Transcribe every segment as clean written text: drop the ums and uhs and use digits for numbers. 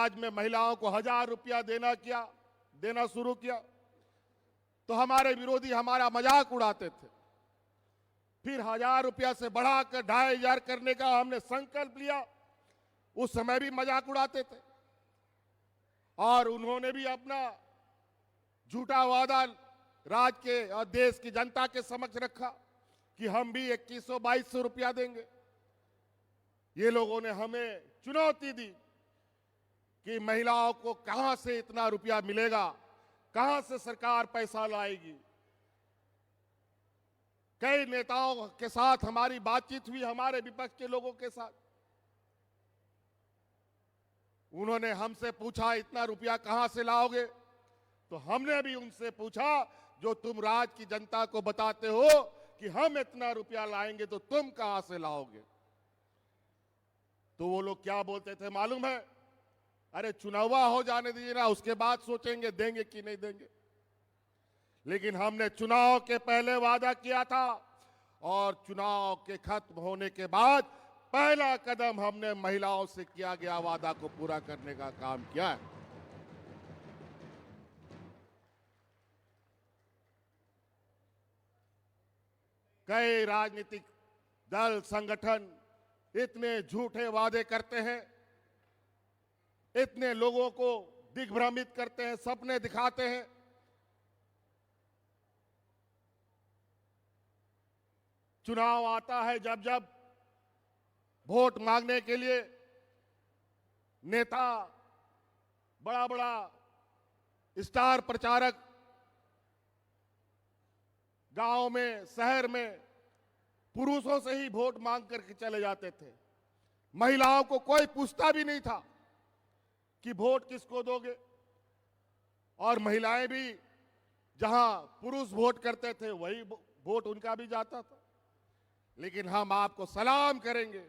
राज्य में महिलाओं को 1000 रुपया देना शुरू किया तो हमारे विरोधी हमारा मजाक उड़ाते थे। फिर 1000 रुपया से बढ़ाकर 2500 करने का हमने संकल्प लिया, उस समय भी मजाक उड़ाते थे। और उन्होंने भी अपना झूठा वादा राज्य के और देश की जनता के समक्ष रखा कि हम भी 2100-2200 रुपया देंगे। ये लोगों ने हमें चुनौती दी कि महिलाओं को कहां से इतना रुपया मिलेगा, कहां से सरकार पैसा लाएगी। कई नेताओं के साथ हमारी बातचीत हुई, हमारे विपक्ष के लोगों के साथ। उन्होंने हमसे पूछा इतना रुपया कहां से लाओगे, तो हमने भी उनसे पूछा जो तुम राज्य की जनता को बताते हो कि हम इतना रुपया लाएंगे तो तुम कहां से लाओगे। तो वो लोग क्या बोलते थे मालूम है, अरे चुनावा हो जाने दीजिए ना, उसके बाद सोचेंगे देंगे कि नहीं देंगे। लेकिन हमने चुनाव के पहले वादा किया था और चुनाव के खत्म होने के बाद पहला कदम हमने महिलाओं से किया गया वादा को पूरा करने का काम किया है। कई राजनीतिक दल संगठन इतने झूठे वादे करते हैं, इतने लोगों को दिग्भ्रमित करते हैं, सपने दिखाते हैं। चुनाव आता है जब जब वोट मांगने के लिए नेता, बड़ा बड़ा स्टार प्रचारक गांव में, शहर में पुरुषों से ही वोट मांग करके चले जाते थे। महिलाओं को कोई पूछता भी नहीं था कि वोट किसको दोगे। और महिलाएं भी जहां पुरुष वोट करते थे वही वोट उनका भी जाता था। लेकिन हम आपको सलाम करेंगे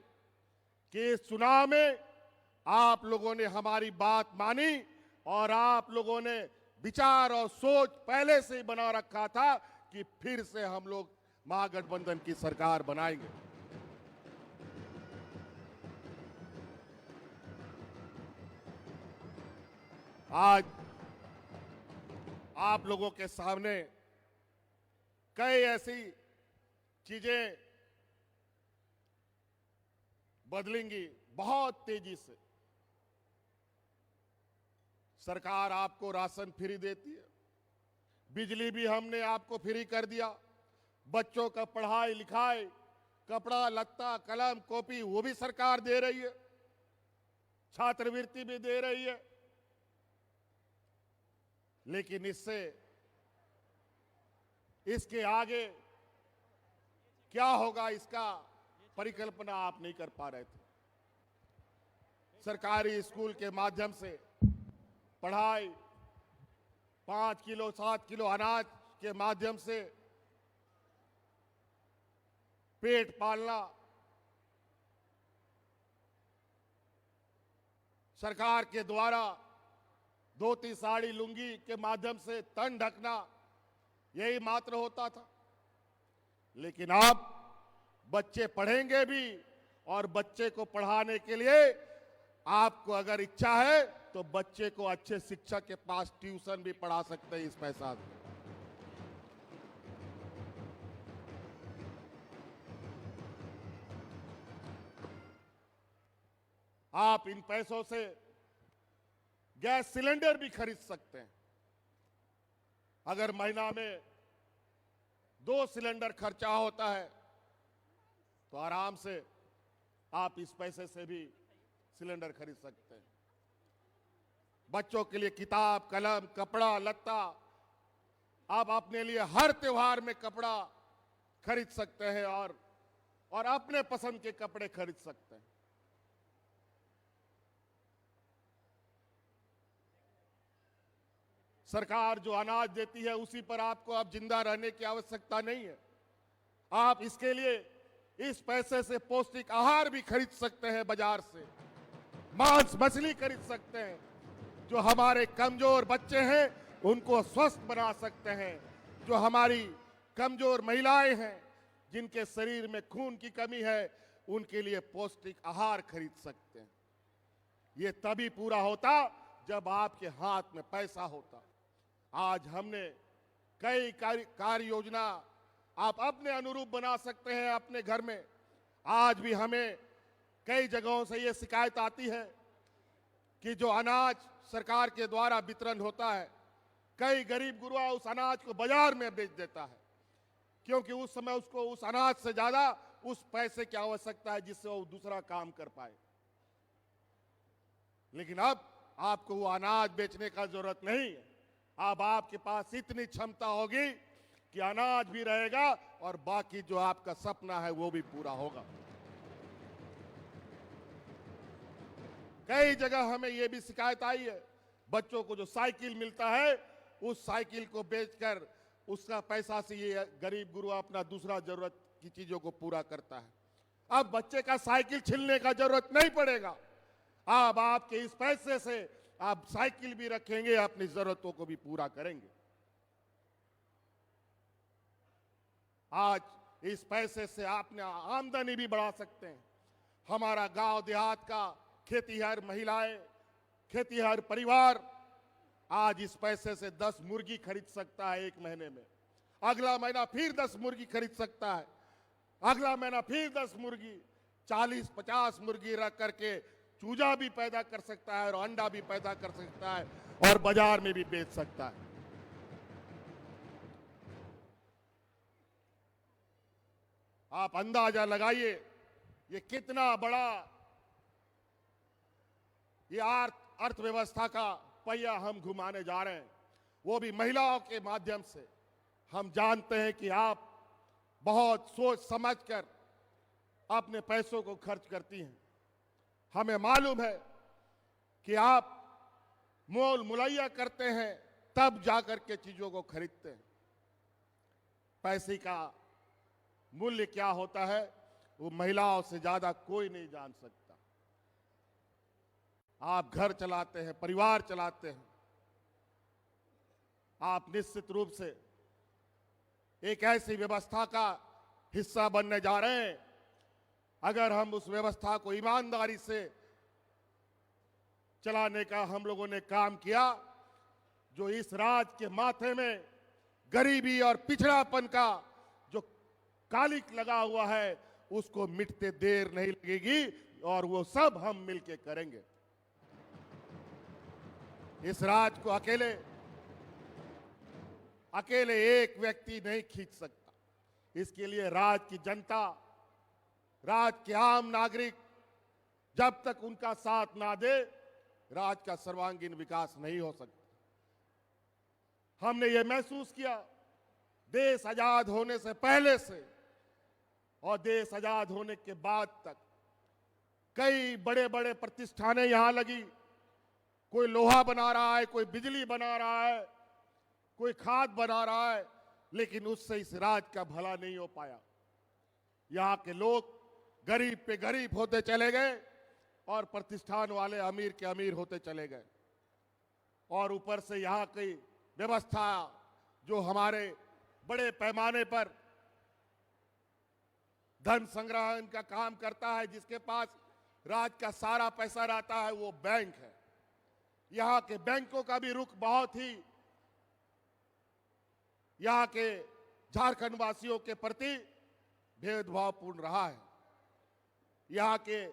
कि इस चुनाव में आप लोगों ने हमारी बात मानी और आप लोगों ने विचार और सोच पहले से ही बना रखा था कि फिर से हम लोग महागठबंधन की सरकार बनाएंगे। आज आप लोगों के सामने कई ऐसी चीजें बदलेंगी बहुत तेजी से। सरकार आपको राशन फ्री देती है, बिजली भी हमने आपको फ्री कर दिया, बच्चों का पढ़ाई लिखाई, कपड़ा लत्ता, कलम कॉपी वो भी सरकार दे रही है, छात्रवृत्ति भी दे रही है। लेकिन इसके आगे क्या होगा इसका परिकल्पना आप नहीं कर पा रहे थे। सरकारी स्कूल के माध्यम से पढ़ाई, 5 किलो 7 किलो अनाज के माध्यम से पेट पालना, सरकार के द्वारा धोती साड़ी लुंगी के माध्यम से तन ढकना, यही मात्र होता था। लेकिन अब बच्चे पढ़ेंगे भी और बच्चे को पढ़ाने के लिए आपको अगर इच्छा है तो बच्चे को अच्छे शिक्षक के पास ट्यूशन भी पढ़ा सकते हैं इस पैसा से। आप इन पैसों से गैस सिलेंडर भी खरीद सकते हैं। अगर महीना में 2 सिलेंडर खर्चा होता है तो आराम से आप इस पैसे से भी सिलेंडर खरीद सकते हैं। बच्चों के लिए किताब, कलम, कपड़ा लत्ता, आप अपने लिए हर त्योहार में कपड़ा खरीद सकते हैं और अपने पसंद के कपड़े खरीद सकते हैं। सरकार जो अनाज देती है उसी पर आपको अब जिंदा रहने की आवश्यकता नहीं है। आप इसके लिए इस पैसे से पौष्टिक आहार भी खरीद सकते हैं, बाजार से मांस मछली खरीद सकते हैं, जो हमारे कमजोर बच्चे हैं उनको स्वस्थ बना सकते हैं, जो हमारी कमजोर महिलाएं हैं जिनके शरीर में खून की कमी है उनके लिए पौष्टिक आहार खरीद सकते हैं। ये तभी पूरा होता जब आपके हाथ में पैसा होता। आज हमने कई कार्य योजना आप अपने अनुरूप बना सकते हैं अपने घर में। आज भी हमें कई जगहों से ये शिकायत आती है कि जो अनाज सरकार के द्वारा वितरण होता है, कई गरीब गुरुआ उस अनाज को बाजार में बेच देता है, क्योंकि उस समय उसको उस अनाज से ज्यादा उस पैसे की आवश्यकता है जिससे वो दूसरा काम कर पाए। लेकिन अब आपको वो अनाज बेचने का जरूरत नहीं है। अब आपके पास इतनी क्षमता होगी कि अनाज भी रहेगा और बाकी जो आपका सपना है वो भी पूरा होगा। कई जगह हमें ये भी शिकायत आई है, बच्चों को जो साइकिल मिलता है उस साइकिल को बेचकर उसका पैसा से ये गरीब गुरुआ अपना दूसरा जरूरत की चीजों को पूरा करता है। अब बच्चे का साइकिल छीनने का जरूरत नहीं पड़ेगा। अब आपके इस पैसे से आप साइकिल भी रखेंगे, अपनी जरूरतों को भी पूरा करेंगे। आज इस पैसे से आपने आमदनी भी बढ़ा सकते हैं। हमारा गांव देहात का खेतीहर महिलाएं, खेतीहर परिवार आज इस पैसे से 10 मुर्गी खरीद सकता है एक महीने में। अगला महीना फिर 10 मुर्गी खरीद सकता है, अगला महीना फिर 10 मुर्गी, 40-50 मुर्गी रख करके चूजा भी पैदा कर सकता है और अंडा भी पैदा कर सकता है और बाजार में भी बेच सकता है। आप अंदाजा लगाइए ये कितना बड़ा ये अर्थव्यवस्था का पहिया हम घुमाने जा रहे हैं, वो भी महिलाओं के माध्यम से। हम जानते हैं कि आप बहुत सोच समझकर अपने पैसों को खर्च करती हैं। हमें मालूम है कि आप मोल मुलैया करते हैं तब जाकर के चीजों को खरीदते हैं। पैसे का मूल्य क्या होता है वो महिलाओं से ज्यादा कोई नहीं जान सकता। आप घर चलाते हैं, परिवार चलाते हैं, आप निश्चित रूप से एक ऐसी व्यवस्था का हिस्सा बनने जा रहे हैं। अगर हम उस व्यवस्था को ईमानदारी से चलाने का हम लोगों ने काम किया, जो इस राज्य के माथे में गरीबी और पिछड़ापन का जो कालिक लगा हुआ है उसको मिटते देर नहीं लगेगी और वो सब हम मिलके करेंगे। इस राज्य को अकेले एक व्यक्ति नहीं खींच सकता। इसके लिए राज्य की जनता, राज्य के आम नागरिक जब तक उनका साथ ना दे, राज्य का सर्वांगीण विकास नहीं हो सकता। हमने ये महसूस किया देश आजाद होने से पहले से और देश आजाद होने के बाद तक कई बड़े बड़े प्रतिष्ठानें यहां लगी। कोई लोहा बना रहा है, कोई बिजली बना रहा है, कोई खाद बना रहा है, लेकिन उससे इस राज्य का भला नहीं हो पाया। यहां के लोग गरीब पे गरीब होते चले गए और प्रतिष्ठान वाले अमीर के अमीर होते चले गए। और ऊपर से यहां की व्यवस्था जो हमारे बड़े पैमाने पर धन संग्रहण का काम करता है, जिसके पास राज्य का सारा पैसा रहता है, वो बैंक है। यहां के बैंकों का भी रुख बहुत ही यहां के झारखंड वासियों के प्रति भेदभावपूर्ण रहा है। यहाँ के